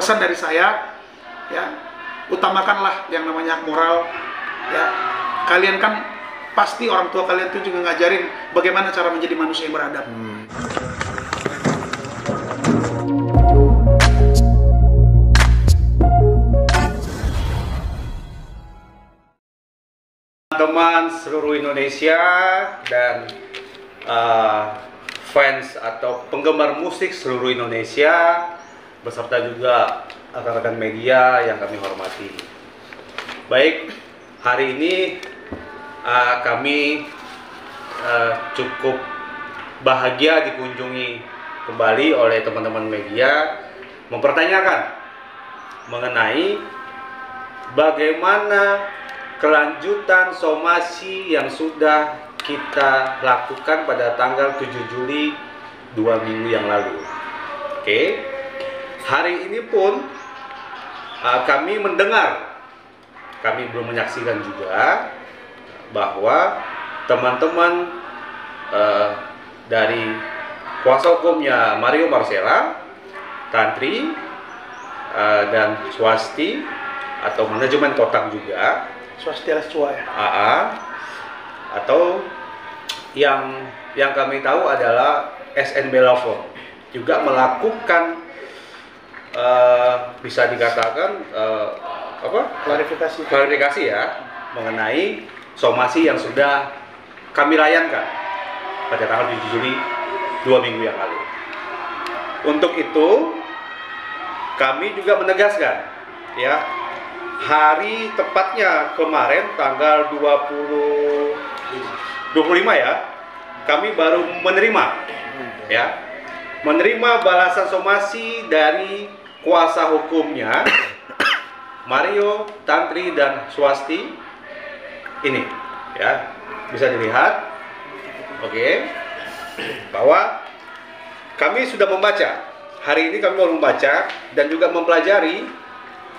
pesan dari saya, ya, utamakanlah yang namanya hak moral, ya. Kalian kan pasti orang tua kalian tuh juga ngajarin bagaimana cara menjadi manusia yang beradab. Teman seluruh Indonesia dan fans atau penggemar musik seluruh Indonesia beserta juga rekan-rekan media yang kami hormati. Baik, hari ini kami cukup bahagia dikunjungi kembali oleh teman-teman media mempertanyakan mengenai bagaimana kelanjutan somasi yang sudah kita lakukan pada tanggal 7 Juli 2 minggu yang lalu. Oke, hari ini pun kami mendengar, kami belum menyaksikan juga bahwa teman-teman dari kuasa hukumnya Mario Marcella, Tantri dan Swasti atau manajemen kotak juga, Swasti alias Cua, ya. Atau yang kami tahu adalah SNB Law Firm juga melakukan bisa dikatakan klarifikasi ya mengenai somasi yang sudah kami layankan pada tanggal 7 Juli 2 minggu yang lalu. Untuk itu kami juga menegaskan, ya, hari tepatnya kemarin tanggal 25 ya, kami baru menerima balasan somasi dari kuasa hukumnya Mario, Tantri dan Swasti. Ini ya, bisa dilihat, oke, bahwa kami sudah membaca. Hari ini kami baru membaca dan juga mempelajari.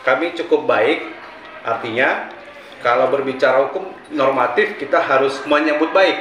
Kami cukup baik, artinya kalau berbicara hukum normatif kita harus menyambut baik,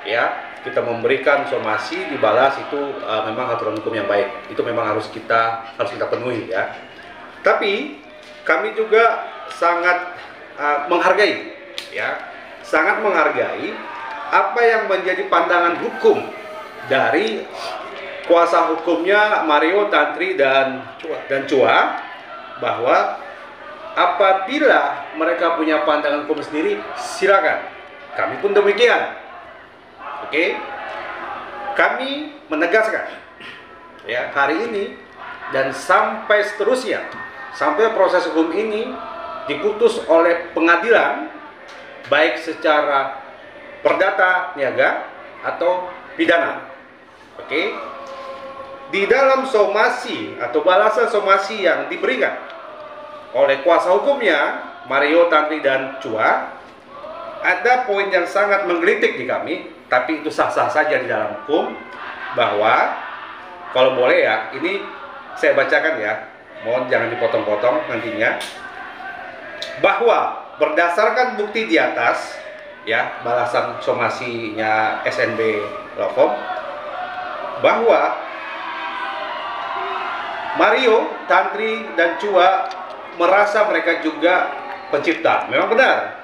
ya. Kita memberikan somasi dibalas itu memang aturan hukum yang baik. Itu memang harus kita penuhi, ya. Tapi kami juga sangat menghargai, ya, sangat menghargai apa yang menjadi pandangan hukum dari kuasa hukumnya Mario, Tantri dan Cua, bahwa apabila mereka punya pandangan hukum sendiri, silakan. Kami pun demikian. Oke, kami menegaskan, ya, hari ini dan sampai seterusnya, sampai proses hukum ini diputus oleh pengadilan, baik secara perdata, niaga atau pidana. Oke, di dalam somasi atau balasan somasi yang diberikan oleh kuasa hukumnya Mario, Tantri dan Cua, ada poin yang sangat menggelitik di kami, tapi itu sah-sah saja di dalam hukum, bahwa kalau boleh ya, ini saya bacakan ya, mohon jangan dipotong-potong nantinya, bahwa berdasarkan bukti di atas, ya, balasan somasinya SNB Law Firm, bahwa Mario, Tantri dan Cua merasa mereka juga pencipta. Memang benar,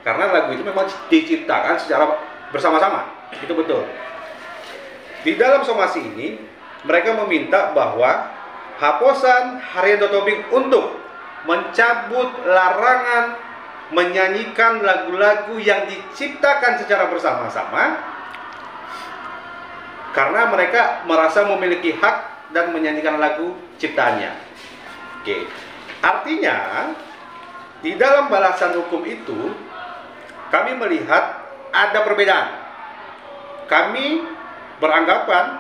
karena lagu itu memang diciptakan secara bersama-sama, itu betul. Di dalam somasi ini mereka meminta bahwa Haposan Haryanto Tobing untuk mencabut larangan menyanyikan lagu-lagu yang diciptakan secara bersama-sama, karena mereka merasa memiliki hak dan menyanyikan lagu ciptaannya. Oke. Artinya, di dalam balasan hukum itu, kami melihat ada perbedaan. Kami beranggapan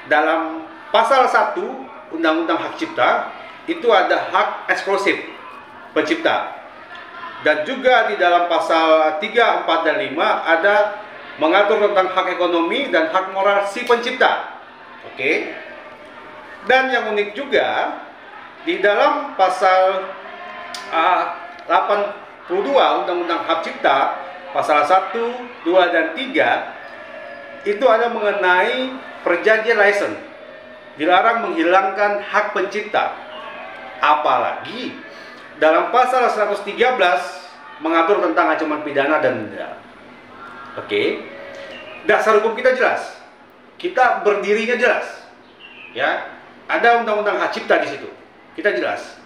dalam pasal 1 Undang-Undang Hak Cipta, itu ada hak eksklusif pencipta. Dan juga di dalam pasal 3, 4, dan 5 ada mengatur tentang hak ekonomi dan hak moral si pencipta. Oke. Dan yang unik juga, di dalam pasal 82 Undang-Undang Hak Cipta, pasal 1, 2, dan 3, itu ada mengenai perjanjian license. Dilarang menghilangkan hak pencipta. Apalagi dalam pasal 113 mengatur tentang ancaman pidana dan denda. Oke. Dasar hukum kita jelas. Kita berdirinya jelas. Ya. Ada undang-undang hak cipta di situ. Kita jelas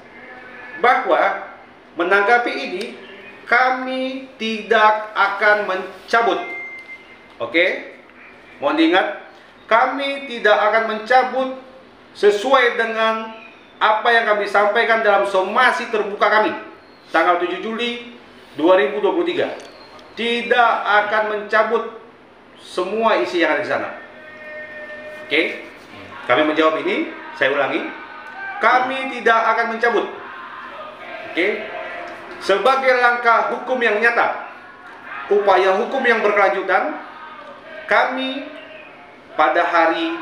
bahwa menanggapi ini kami tidak akan mencabut. Oke? Mohon diingat, kami tidak akan mencabut sesuai dengan apa yang kami sampaikan dalam somasi terbuka kami tanggal 7 Juli 2023. Tidak akan mencabut semua isi yang ada di sana. Oke? Kami menjawab ini, saya ulangi. Kami tidak akan mencabut. Oke? Sebagai langkah hukum yang nyata, upaya hukum yang berkelanjutan, kami pada hari,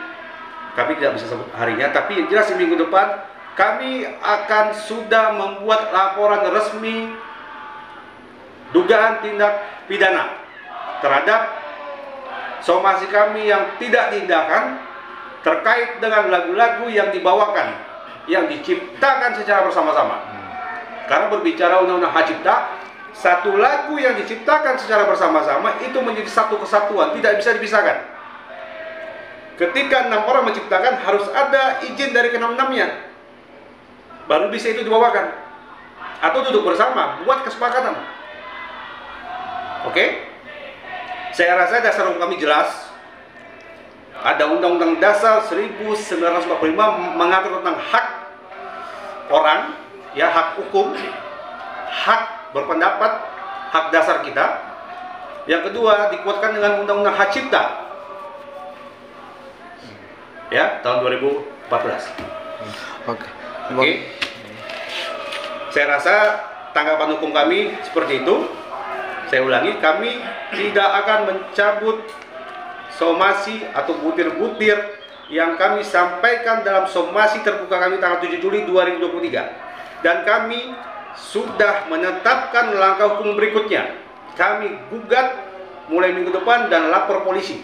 kami tidak bisa sebut harinya, tapi yang jelas di minggu depan, kami akan sudah membuat laporan resmi dugaan tindak pidana terhadap somasi kami yang tidak diindahkan terkait dengan lagu-lagu yang dibawakan, yang diciptakan secara bersama-sama. Karena berbicara undang-undang hak cipta, satu lagu yang diciptakan secara bersama-sama itu menjadi satu kesatuan, tidak bisa dipisahkan. Ketika 6 orang menciptakan, harus ada izin dari ke-6-6-nya, baru bisa itu dibawakan. Atau duduk bersama, buat kesepakatan. Oke? Saya rasa dasar hukum kami jelas. Ada Undang-Undang Dasar 1945 mengatur tentang hak orang, ya, hak hukum, hak berpendapat, hak dasar kita. Yang kedua dikuatkan dengan Undang-Undang Hak Cipta, ya, tahun 2014. Oke. Saya rasa tanggapan hukum kami seperti itu. Saya ulangi, kami tidak akan mencabut somasi atau butir-butir yang kami sampaikan dalam somasi terbuka kami tanggal 7 Juli 2023. Dan kami sudah menetapkan langkah hukum berikutnya. Kami gugat mulai minggu depan dan lapor polisi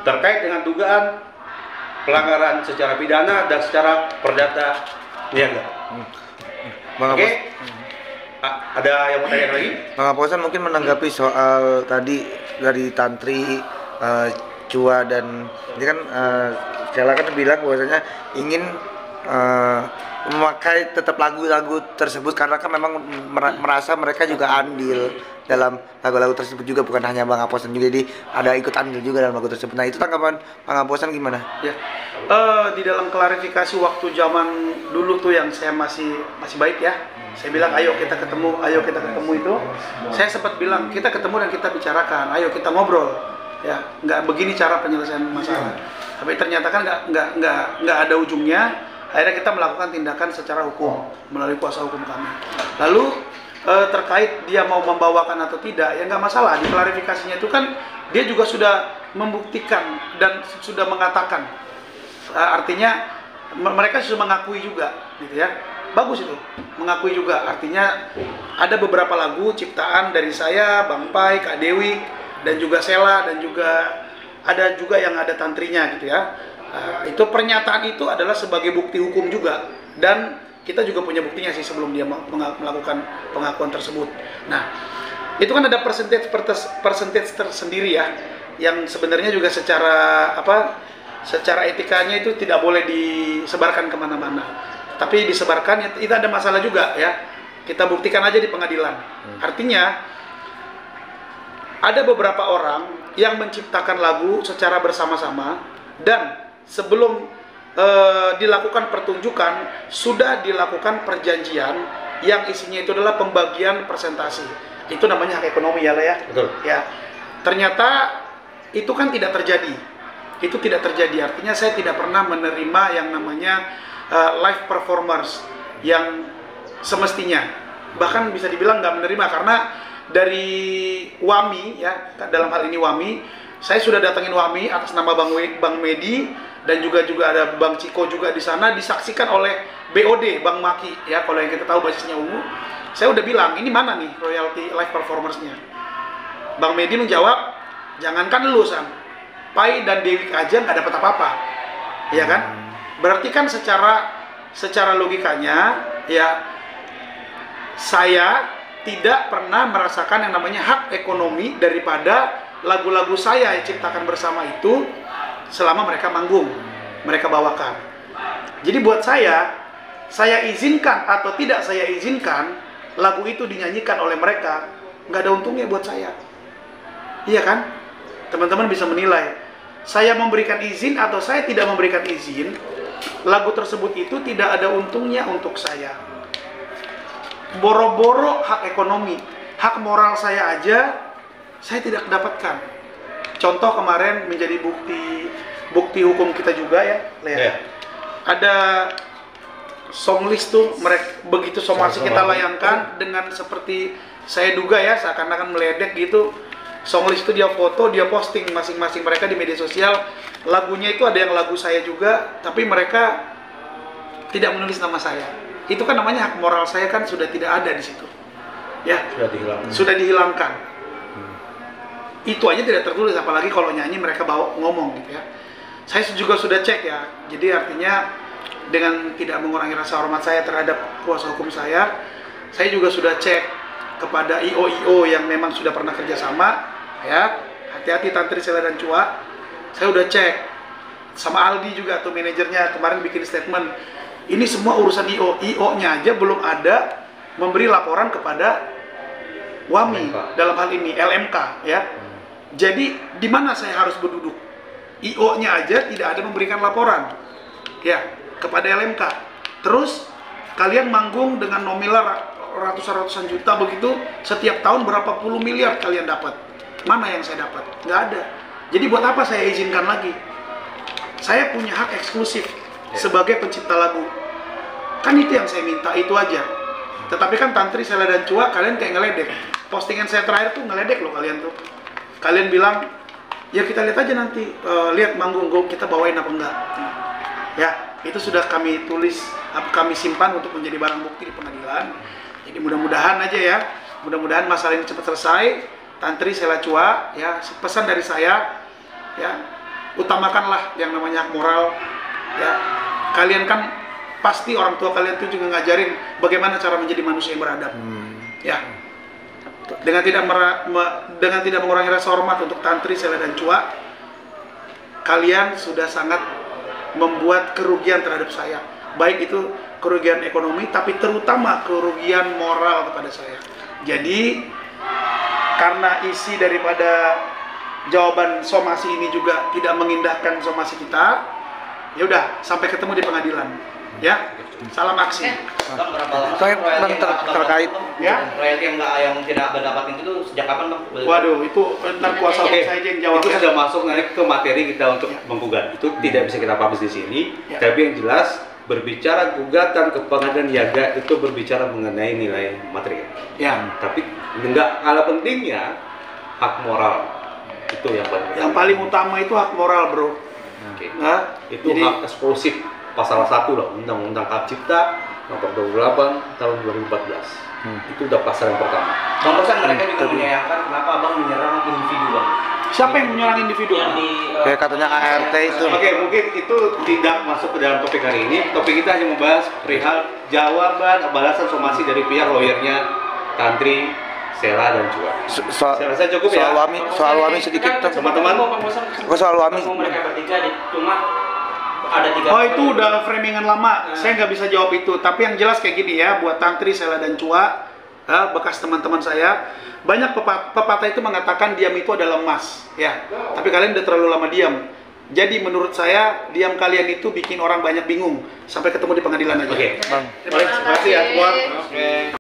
terkait dengan dugaan pelanggaran secara pidana dan secara perdata niaga. Oke? Ada yang mau tanya lagi? Bang Aposan mungkin menanggapi soal tadi dari Tantri, Cua, dan ini kan Cela kan bilang bahwasanya ingin memakai tetap lagu-lagu tersebut karena kan memang merasa mereka juga andil dalam lagu-lagu tersebut juga, bukan hanya Bang Aposan juga, jadi ada ikut andil juga dalam lagu tersebut. Nah, itu tanggapan Bang Aposan gimana? Ya, di dalam klarifikasi waktu zaman dulu tuh yang saya masih baik ya, saya bilang ayo kita ketemu itu, saya sempat bilang kita ketemu dan kita bicarakan, ayo kita ngobrol, ya, nggak begini cara penyelesaian masalah. Tapi ternyata kan nggak ada ujungnya. Akhirnya kita melakukan tindakan secara hukum melalui kuasa hukum kami. Lalu terkait dia mau membawakan atau tidak, ya nggak masalah. Di klarifikasinya itu kan dia juga sudah membuktikan dan sudah mengatakan, artinya mereka sudah mengakui juga, gitu ya. Bagus itu, mengakui juga. Artinya ada beberapa lagu ciptaan dari saya, Bang Pai, Kak Dewi, dan juga Sela, dan juga ada juga yang ada tantrinya, gitu ya. Itu pernyataan itu adalah sebagai bukti hukum juga, dan kita juga punya buktinya sih sebelum dia melakukan pengakuan tersebut. Nah, itu kan ada persentage tersendiri ya, yang sebenarnya juga secara etikanya itu tidak boleh disebarkan kemana-mana. Tapi disebarkan itu ada masalah juga ya. Kita buktikan aja di pengadilan. Artinya ada beberapa orang yang menciptakan lagu secara bersama-sama, dan sebelum dilakukan pertunjukan sudah dilakukan perjanjian yang isinya itu adalah pembagian persentase. Itu namanya hak ekonomi ya lah ya. Betul. Ya. Ternyata itu kan tidak terjadi. Itu tidak terjadi. Artinya saya tidak pernah menerima yang namanya live performers yang semestinya. Bahkan bisa dibilang nggak menerima, karena dari WAMI ya, dalam hal ini WAMI, saya sudah datangin WAMI atas nama Bang Medi, dan juga ada Bang Ciko juga di sana, disaksikan oleh BOD Bang Maki ya, kalau yang kita tahu basisnya ungu. Saya udah bilang, ini mana nih royalti live performersnya? Bang Medi menjawab, jangankan lu Sam, Pai dan Dewi aja nggak dapat apa-apa, ya kan? Berarti kan secara secara logikanya ya saya tidak pernah merasakan yang namanya hak ekonomi daripada lagu-lagu saya yang ciptakan bersama itu selama mereka manggung, mereka bawakan. Jadi buat saya izinkan atau tidak saya izinkan lagu itu dinyanyikan oleh mereka, nggak ada untungnya buat saya. Iya kan? Teman-teman bisa menilai. Saya memberikan izin atau saya tidak memberikan izin, lagu tersebut itu tidak ada untungnya untuk saya. Boro-boro hak ekonomi, hak moral saya aja saya tidak dapatkan. Contoh kemarin menjadi bukti hukum kita juga ya, Lea. Ada song list tuh, mereka begitu somasi kita layangkan dengan seperti saya duga ya, seakan-akan meledek gitu. Song list itu dia foto, dia posting masing-masing mereka di media sosial. Lagunya itu ada yang lagu saya juga, tapi mereka tidak menulis nama saya. Itu kan namanya hak moral saya kan sudah tidak ada di situ. Ya, sudah dihilangkan. Itu aja tidak tertulis, apalagi kalau nyanyi mereka bawa ngomong gitu ya. Saya juga sudah cek ya. Jadi artinya dengan tidak mengurangi rasa hormat saya terhadap kuasa hukum saya juga sudah cek kepada IO yang memang sudah pernah kerjasama ya. Hati-hati Tantri, Sela dan Cua. Saya udah cek sama Aldi juga tuh manajernya kemarin bikin statement. Ini semua urusan IO-nya aja belum ada memberi laporan kepada WAMI dalam hal ini LMK ya. Jadi di mana saya harus berduduk? IO-nya aja tidak ada memberikan laporan ya kepada LMK. Terus kalian manggung dengan nominal ratusan juta begitu, setiap tahun berapa puluh miliar kalian dapat. Mana yang saya dapat? Nggak ada. Jadi buat apa saya izinkan lagi? Saya punya hak eksklusif sebagai pencipta lagu. Kan itu yang saya minta, itu aja. Tetapi kan Tantri, Sela dan Cua kalian kayak ngeledek. Postingan saya terakhir tuh ngeledek loh kalian tuh. Kalian bilang, ya kita lihat aja nanti, lihat manggung kita bawain apa enggak. Ya, itu sudah kami tulis, kami simpan untuk menjadi barang bukti di pengadilan. Jadi mudah-mudahan aja ya, mudah-mudahan masalah ini cepat selesai. Tantri, Sela, Cua, ya pesan dari saya, ya utamakanlah yang namanya hak moral. Ya, kalian kan pasti orang tua kalian tuh juga ngajarin bagaimana cara menjadi manusia yang beradab. Ya, dengan tidak mengurangi rasa hormat untuk Tantri, Sela dan Cua, kalian sudah sangat membuat kerugian terhadap saya. Baik itu kerugian ekonomi, tapi terutama kerugian moral kepada saya. Jadi karena isi daripada jawaban somasi ini juga tidak mengindahkan somasi kita, ya udah sampai ketemu di pengadilan. Ya, salam aksi. Terkait Ya, royalti yang tidak mendapatkan itu sejak kapan, Bang? waduh, itu tentang kuasa hukum saya aja yang jawab. Itu ya. sudah masuk nanti ke materi kita untuk menggugat. Itu tidak bisa kita publish di sini. Tapi yang jelas berbicara gugatan ke pengadilan Niaga itu berbicara mengenai nilai materi. Ya, Tapi enggak kalah pentingnya hak moral itu yang paling. yang paling utama itu hak moral, bro. Oke. Nah, Itu jadi hak eksklusif pasal 1 loh, Undang-Undang Hak Cipta nomor 28 tahun 2014. Itu udah pasal yang pertama. Bang Rosan, mereka juga menyayangkan kenapa Abang menyerang individu, Bang. siapa yang menyerang individu? Yang di kayak katanya ART itu. Oke, mungkin itu tidak masuk ke dalam topik hari ini. Topik kita hanya membahas perihal jawaban balasan somasi dari pihak lawyernya Tantri, Sela dan Cua. Saya rasa cukup ya. Soal Wami sedikit tuh. Teman-teman. Soal Wami. Mereka bertiga cuma ada 3. Oh, itu udah framingan lama. Saya nggak bisa jawab itu. Tapi yang jelas kayak gini ya, buat Tantri, Sela dan Cua, bekas teman-teman saya, banyak pepatah itu mengatakan diam itu adalah emas. Ya, tapi kalian udah terlalu lama diam. Jadi menurut saya diam kalian itu bikin orang banyak bingung. Sampai ketemu di pengadilan aja. Oke. Bang. Terima kasih ya semua.